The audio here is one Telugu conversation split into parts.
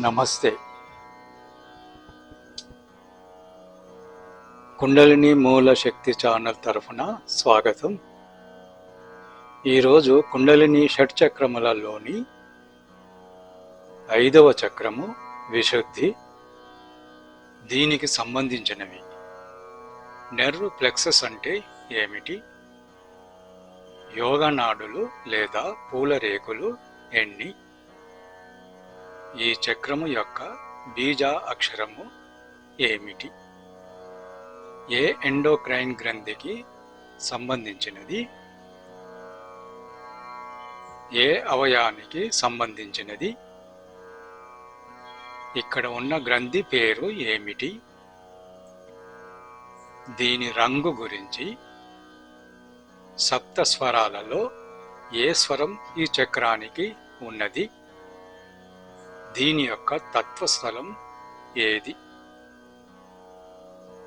నమస్తే. కుండలిని మూల శక్తి ఛానల్ తరఫున స్వాగతం. ఈరోజు కుండలిని షట్చక్రములలోని 5వ చక్రము విశుద్ధి, దీనికి సంబంధించినవి. నెర్వ్ ప్లెక్సస్ అంటే ఏమిటి? యోగనాడులు లేదా పూలరేకులు ఎన్ని? ఈ చక్రము యొక్క బీజ అక్షరము ఏమిటి? ఏ ఎండోక్రైన్ గ్రంథికి సంబంధించినది? ఏ అవయానికి సంబంధించినది? ఇక్కడ ఉన్న గ్రంథి పేరు ఏమిటి? దీని రంగు గురించి, సప్త స్వరాలలో ఏ స్వరం ఈ చక్రానికి ఉన్నది? దీని యొక్క తత్వస్థలం ఏది?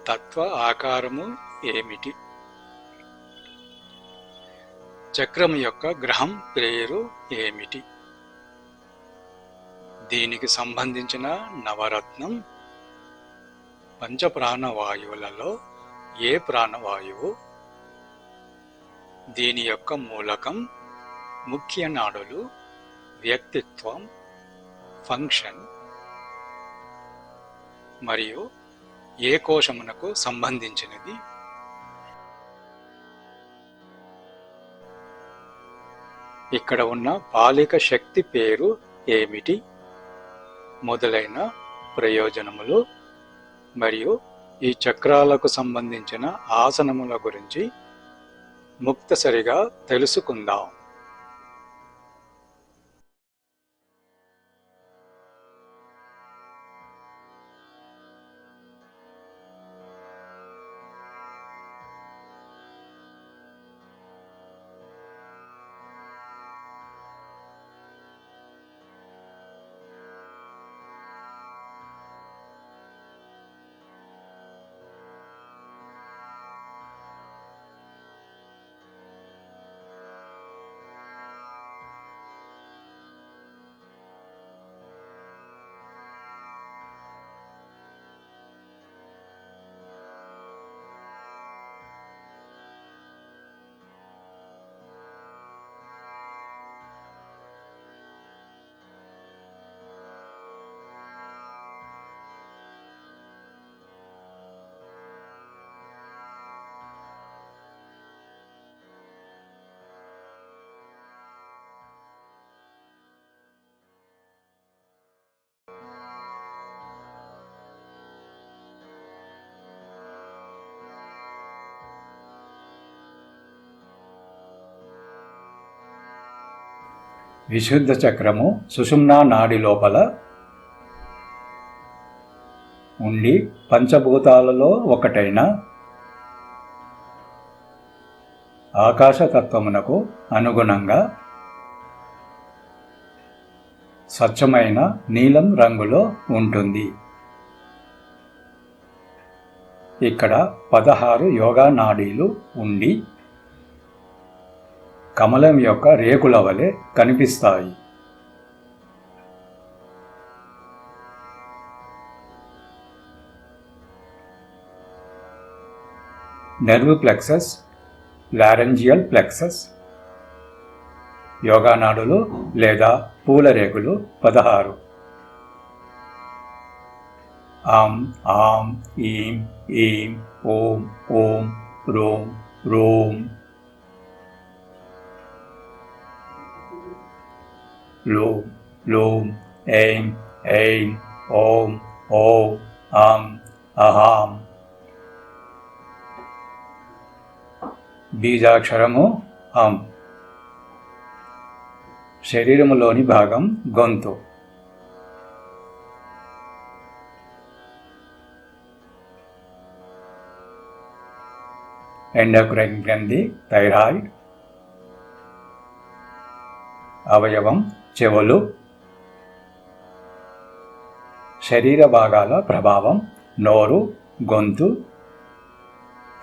తత్వ ఆకారము ఏమిటి? చక్రం యొక్క గ్రహం పేరు ఏమిటి? దీనికి సంబంధించిన నవరత్నం పంచప్రాణవాయువులలో ఏ ప్రాణవాయువు? దీని యొక్క మూలకం, ముఖ్య నాడులు, వ్యక్తిత్వం, ఫంక్షన్ మరియు ఏ కోశమునకు సంబంధించినది? ఇక్కడ ఉన్న బాలిక శక్తి పేరు ఏమిటి? మొదలైన ప్రయోజనములు మరియు ఈ చక్రాలకు సంబంధించిన ఆసనముల గురించి ముక్తసరిగా తెలుసుకుందాం. విశుద్ధ చక్రము సుషుమ్నా నాడి లోపల ఉండి పంచభూతాలలో ఒకటైన ఆకాశతత్వమునకు అనుగుణంగా స్వచ్ఛమైన నీలం రంగులో ఉంటుంది. ఇక్కడ 16 యోగా నాడీలు ఉండి కమలం యొక్క రేకుల వలె కనిపిస్తాయి. నెర్వ్ ప్లెక్సస్, లారెంజియల్ ప్లెక్సస్, యోగానాడులు లేదా పూలరేకులు 16. ఆం ఆం ఈం ఈం ఓం ఓం రోం రోం. లోం లోం ఐం ఐం ఓం ఓం ఆం అహాం. బీజాక్షరము అం. శరీరములోని భాగం గొంతు. ఎండోక్రైన్ గ్రంథి థైరాయిడ్. అవయవం చెవులు. శరీర భాగాల ప్రభావం నోరు, గొంతు,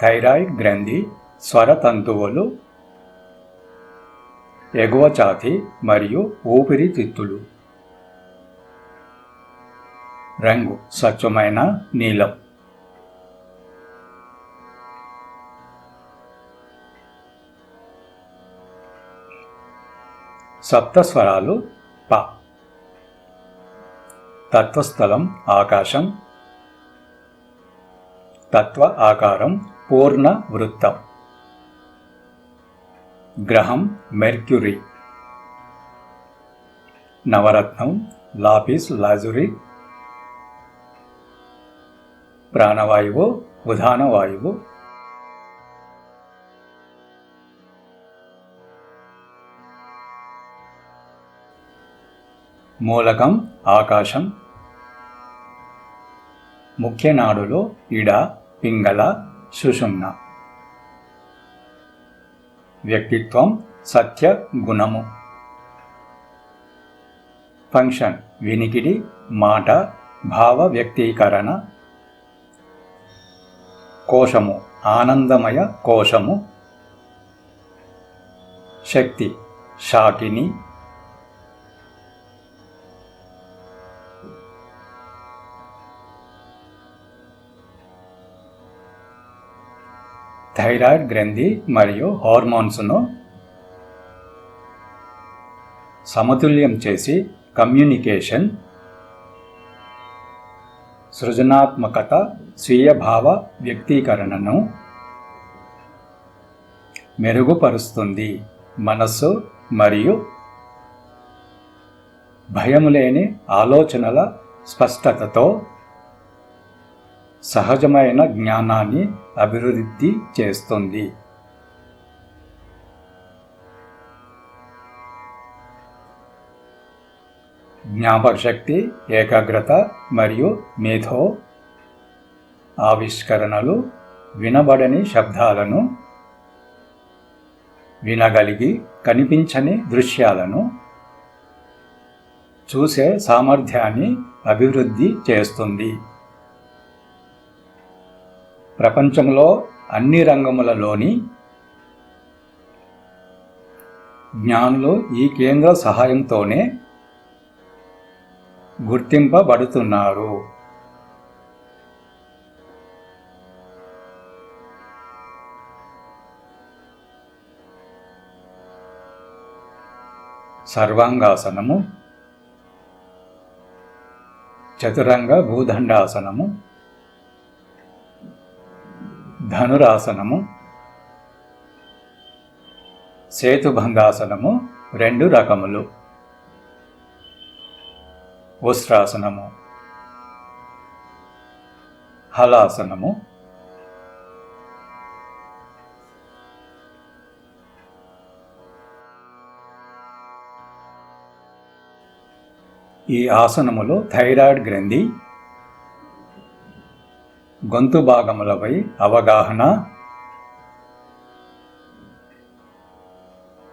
థైరాయిడ్ గ్రంథి, స్వరతంతువులు, ఎగువ ఛాతీ మరియు ఊపిరితిత్తులు. రంగు స్వచ్ఛమైన నీలం. సప్తస్వరాలు ప. తత్వస్థలం ఆకాశం. తత్వ ఆకారం పూర్ణ వృత్తం. గ్రహం మెర్క్యూరీ. నవరత్నం లాపిస్ లాజురి. ప్రాణవాయువు ఉదాన వాయువు. మూలకం ఆకాశం. ముఖ్య నాడులు ఇడ, పింగళ, సుషుమ్న. వ్యక్తిత్వం సత్య గుణము. ఫంక్షన్ వినికిడి, మాట, భావ వ్యక్తీకరణ. కోశము ఆనందమయ కోశము. శక్తి శాకిని. థైరాయిడ్ గ్రంథి మరియు హార్మోన్స్ను సమతుల్యం చేసి కమ్యూనికేషన్, సృజనాత్మకత, స్వీయ భావ వ్యక్తీకరణను మెరుగుపరుస్తుంది. మనస్సు మరియు భయము లేని ఆలోచనల స్పష్టతతో సహజమైన జ్ఞానాన్ని అభివృద్ధి చేస్తుంది. జ్ఞాపకశక్తి, ఏకాగ్రత మరియు మేధో ఆవిష్కరణలు. వినబడని శబ్దాలను వినగలిగి కనిపించని దృశ్యాలను చూసే సామర్థ్యాన్ని అభివృద్ధి చేస్తుంది. ప్రపంచంలో అన్ని రంగములలోని జ్ఞానులు ఈ కేంద్ర సహాయంతోనే గుర్తింపబడుతున్నారు. సర్వాంగాసనము, చతురంగ భూదండాసనము, ధనురాసనము, సేతుబంధాసనము 2 రకములు. ఉస్ట్రాసనము, హలాసనము. ఈ ఆసనములు థైరాయిడ్ గ్రంథి, గొంతు భాగములపై అవగాహన,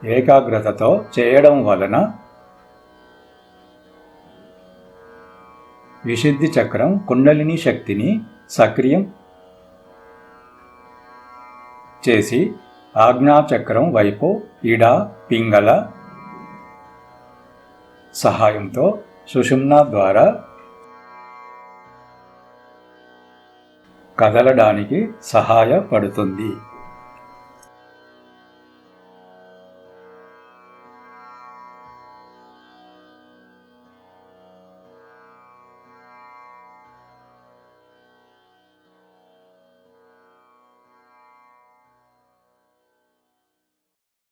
ఏకాగ్రతతో చేయడం వలన విశుద్ధి చక్రం కుండలిని శక్తిని సక్రియం చేసి ఆజ్ఞాచక్రం వైపు ఇడ, పింగళ సహాయంతో సుషుమ్న ద్వారా కదలడానికి సహాయపడుతుంది.